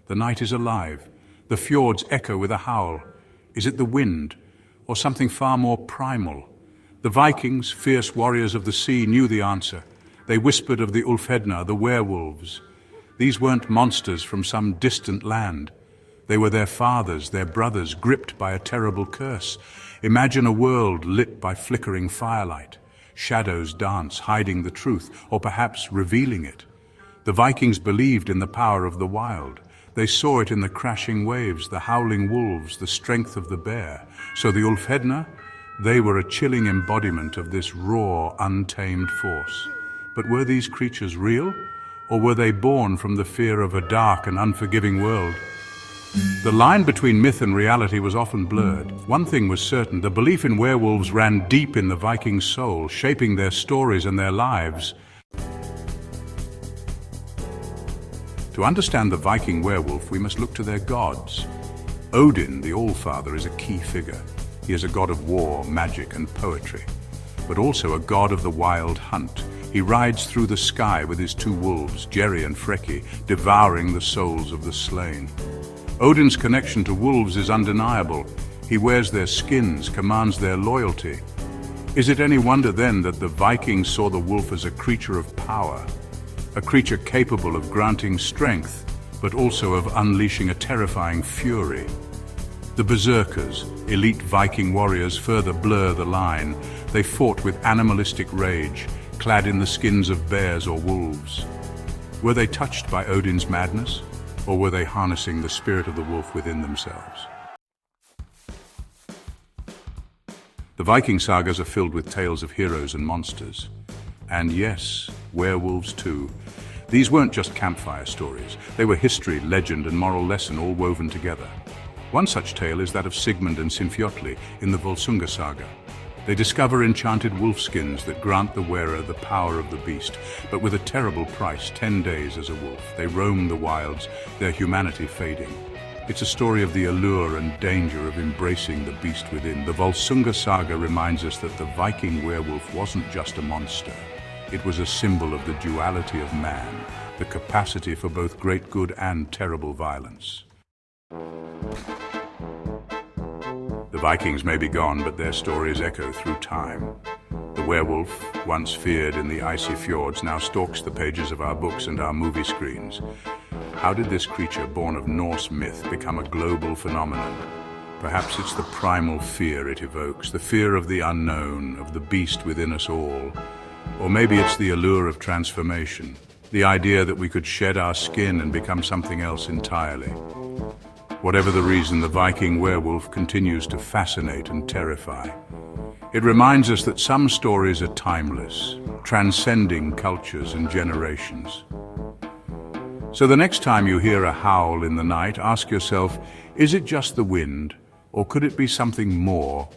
The night is alive. The fjords echo with a howl. Is it the wind, or something far more primal? The Vikings, fierce warriors of the sea, knew the answer. They whispered of the Ulfhedna, the werewolves. These weren't monsters from some distant land. They were their fathers, their brothers, gripped by a terrible curse. Imagine a world lit by flickering firelight. Shadows dance, hiding the truth, or perhaps revealing it. The Vikings believed in the power of the wild. They saw it in the crashing waves, the howling wolves, the strength of the bear. So the Ulfhedna, they were a chilling embodiment of this raw, untamed force. But were these creatures real, or were they born from the fear of a dark and unforgiving world? The line between myth and reality was often blurred. One thing was certain: the belief in werewolves ran deep in the Viking soul, shaping their stories and their lives. To understand the Viking werewolf, we must look to their gods. Odin, the All-Father, is a key figure. He is a god of war, magic, and poetry, but also a god of the wild hunt. He rides through the sky with his two wolves, Jerry and Freki, devouring the souls of the slain. Odin's connection to wolves is undeniable. He wears their skins, commands their loyalty. Is it any wonder then that the Vikings saw the wolf as a creature of power? A creature capable of granting strength, but also of unleashing a terrifying fury. The berserkers, elite Viking warriors, further blur the line. They fought with animalistic rage, clad in the skins of bears or wolves. Were they touched by Odin's madness, or were they harnessing the spirit of the wolf within themselves? The Viking sagas are filled with tales of heroes and monsters. And yes, werewolves too. These weren't just campfire stories. They were history, legend, and moral lesson all woven together. One such tale is that of Sigmund and Sinfjotli in the Volsunga saga. They discover enchanted wolf skins that grant the wearer the power of the beast, but with a terrible price: 10 days as a wolf. They roam the wilds, their humanity fading. It's a story of the allure and danger of embracing the beast within. The Volsunga saga reminds us that the Viking werewolf wasn't just a monster. It was a symbol of the duality of man, the capacity for both great good and terrible violence. The Vikings may be gone, but their stories echo through time. The werewolf, once feared in the icy fjords, now stalks the pages of our books and our movie screens. How did this creature, born of Norse myth, become a global phenomenon? Perhaps it's the primal fear it evokes, the fear of the unknown, of the beast within us all. Or maybe it's the allure of transformation, the idea that we could shed our skin and become something else entirely. Whatever the reason, the Viking werewolf continues to fascinate and terrify. It reminds us that some stories are timeless, transcending cultures and generations. So the next time you hear a howl in the night, ask yourself, is it just the wind, or could it be something more?